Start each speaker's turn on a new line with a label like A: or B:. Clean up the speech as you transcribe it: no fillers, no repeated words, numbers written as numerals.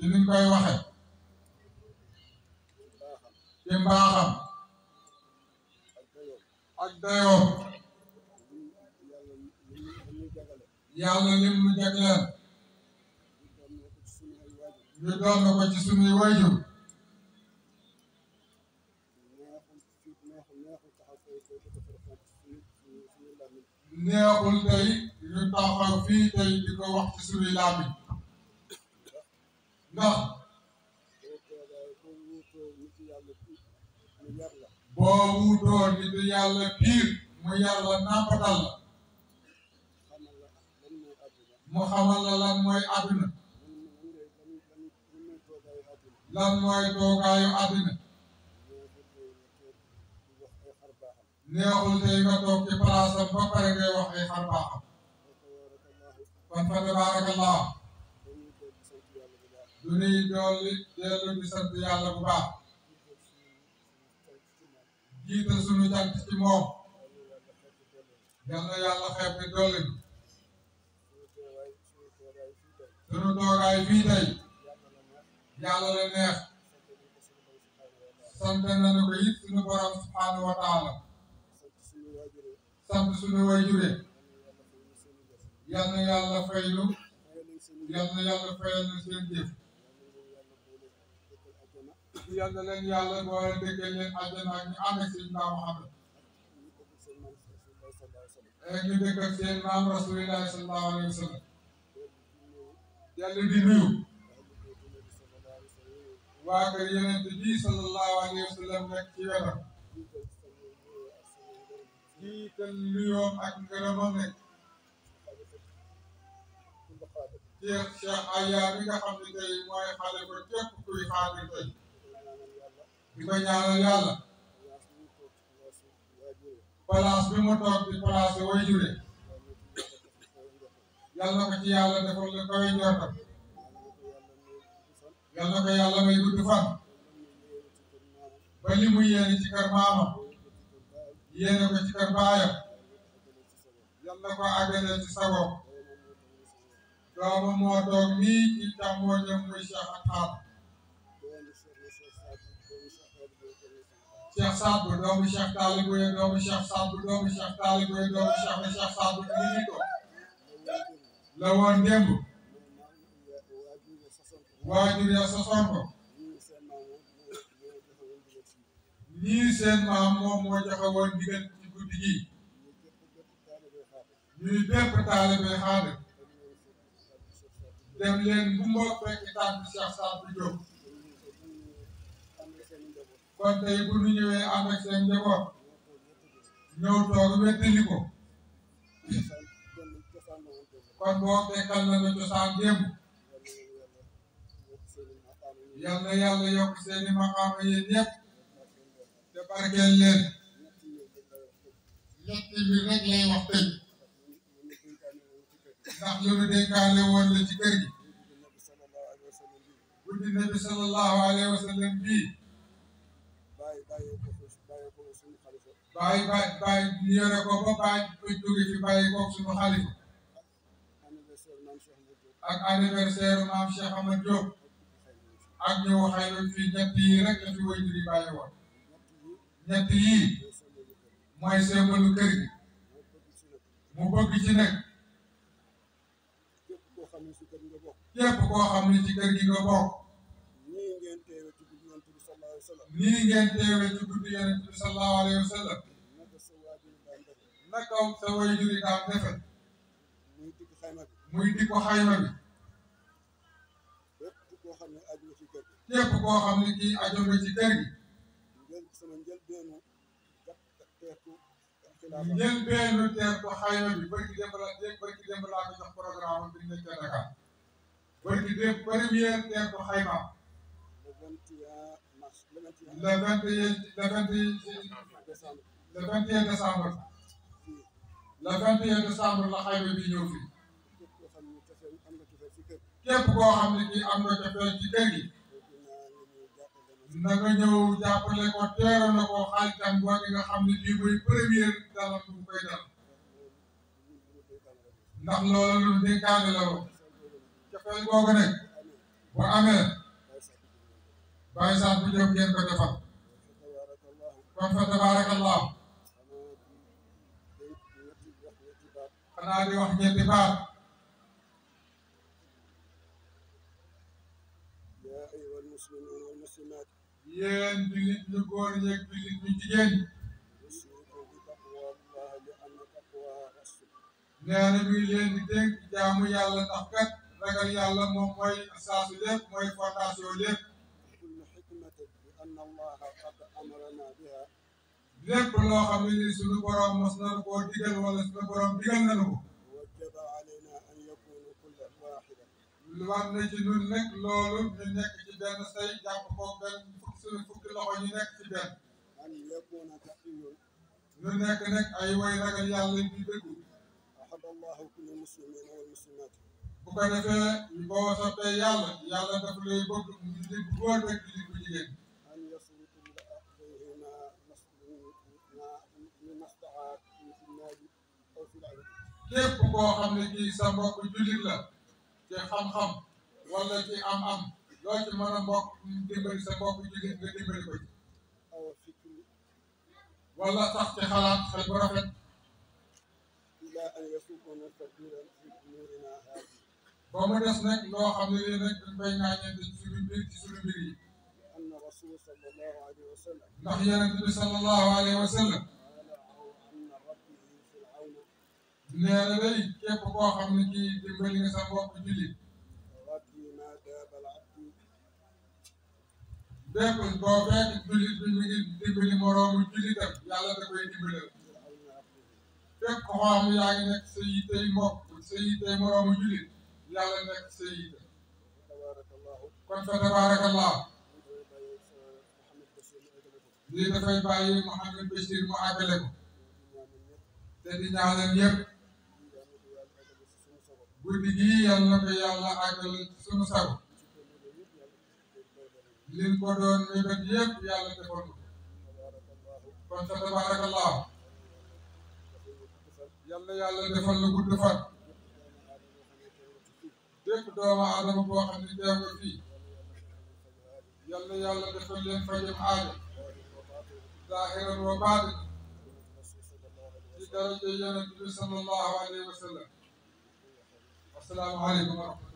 A: ci ni koy waxe ci mbaaxam ak dayoom yàlla lim mu jagleel ñu doon ko ci sunuy wayjur neexul tey ñu taxaw fii tey di ko wax ci sunuy làmmiñ ndax boo wuutoo nit yàlla piir mu yàlla nàmpatal la mu xamal la lan mooy àdduna lan mooy toogaayu àdduna neexul tey nga toog ci palaasam ba pare ngay wax ay xar baaxam kon fa tabaarakallah du nuy dolli dellu di sant yàlla bu baax jiital sunu jant ci moom yal na yàlla xeeb ni dolli sunu toogaay fii tey yàlla la neex sant nañu ko it sunu borom subhanahu wa taala sant sunu waajur yal na yàlla faylu yal na yàlla fayal na seen jëf yal na leen yàlla boole dëggal leen àjjana ak ñu ànd ak seen maam Muhammad ak ñu dëkk ak seen maam Rasulullah sallallahu alayhi wa sallam yàlla di nuyu waa kër Yonent bi sallallahu alayhi wa sallam nekk ci wetam jiital nuyoom ak ngërëmam nekk Cheikh Aya mi nga xam ne tey mooy xale ko képp kuy xaadir tey di ko ñaanal yàlla place bi mu toog di place way jure yal na ko ci yàlla defal la koy njortam yal na ko yàlla may gudd fan ba li mu yéene ci kër maama yéene ko ci kër baayam yal na ko àggale ci sagoom doomu moo toog nii ci càmmooñam muy Cheikh Atham Cheikh Saad Bou doomu Cheikh Talibou ye doomu Cheikh Saad Bou doomu Cheikh Talibou ye doomu Cheikh Saad Bou ni ko la woon démb waajur ya sosoon ko nii seen maam moom moo joxe woon digal ci guddi gi ñuy bépp taalibe xaadir dem leen bu mbokk fekk tànn Cheikh Saad Bou Diop kon tey bu ñu ñëwee ànd ak seen njaboot ñëw toog wettali ko kon boo fekkal na la cosaan démb yal na yàlla yokk seeni maqaama yéen ñëpp te barkeel leen ñett bi rek lay wax tey ndax lu nu dénkaane woon la ci kër gi guddi nabi sallallahu alayhi wa sallam bii bàyyi ñu yore ko ba bàyyi ba jóge fi bàyyi ko suñu xalifa ak anniversaire maam Cheikh Ahmad Diop ak ñu waxay la fii ñett yi rek la fi way juri bàyyi woon ñett yii mooy sembalu kër gi mu bëgg ci nekk képp koo xam ne ci kër gi nga bokk nii ngeen teewe ci guddi Yonent bi sallallahu alayhi wa sallam naka sa way juri daan defe muy di ko xayma bi képp koo xam ne kii aju nga ci kër gi njëlbeenu teertu xayma bi barki démb laa ko jox programme bi nekk Dakar barki démb première teertu xayma le 21 décembre le 21 décembre la xayma bi ñëw fii képp koo xam ne kii am nga cofeel ci kër gi na nga ñëw jàppale ko teeru na ko xaalitam boobu nga xam ne bii mooy première dalal bu koy dal ndax loolu lu dénkaane la woon cofeel googu nag bu amee bàyyi saat bu jóg ngeen ko defal kon fa tabarakallah xanaa di wax ñetti baat
B: yaa ayyuhal muslimuuna wal muslimaat
A: yéen jullit ñu góor ñeeg jullit ñu jigéen
B: usiikum bi taqwaallaah li anna taqwaa rasul
A: nee na ñu leen di dénk jaamu yàlla ndax kat ragal yàlla moom mooy asaasu lépp mooy fondation lépp
B: kullu xikmatin bi anna allaaha qad amaranaa bihaa
A: lépp loo xam ne ni suñu borom mos na koo digal wala suñu borom digal nañu ko
B: wajaba alaynaa an yakuuna kulla waaxida
A: war na ci ñun nag loolu ñu nekk ci benn say jàpp ko benn suñu fukki loxo ñu nekk ci benn
B: an yakuuna taqiyun
A: ñu nekk nag ay way ragal yàlla di dëggu
B: ahaba allaahu kulla muslimiina wal muslimaat
A: bu ko defee boo soppee yàlla yàlla daf lay bëgg jullit bu góor rek jullit bu jigéen
B: an yasruku ilayhimaa li maslahat fi nnaadi aw fi l-ilm
A: képp koo xam ne kii sa mbokk jullit la ci xam-xam wala ci am-am loo ci mën a mbokk dimbali sa mbokk jullit nga dimbali ko ci
B: aw fikri
A: wala sax ci xalaat xel bu rafet
B: ilaa an yasuuquna sabiilan fi umuurinaa haadihi
A: ba mu des nag loo xam ne lii nag dañ koy ñaañante ci suñu mbir yi
B: anna rasul sallallahu alayhi wa sallam
A: ndax yonent bi sallallahu alayhi wa sallam
B: qaala anna rabbihi firawna
A: nee na day képp koo xam ne kii dimbali nga sa mbokk jullit
B: rabbi maa daaba al abdi
A: bépp boo fekk jullit bi mi ngi dimbali moroomu jullitam yàlla da koy dimbalal
B: firawna abdihi
A: fépp koo xam ne yaa ngi nekk sa yittey mbokk sa yittey moroomu jullit yàlla nekk sa yitte
B: tabaarakallahu
A: kon fa tabaarakallah lii dafay bàyyi Mouhamed Bachir mu àggale ko te di ñaanal ñëpp guddi gii yàlla na ko yàlla àggale ci sunu sago liñ ko doon mébét yëpp yàlla defal ko kon fa tabaarakallah yàlla yàlla defal la gudd fan bépp doomu aadama boo xam ne teew nga fii yàlla yàlla defal leen fajam aajo zaahiran wa baatin ci daraja yonent bi sallallahu alayhi wa sallam assalaamu aleykum wa rahmatulah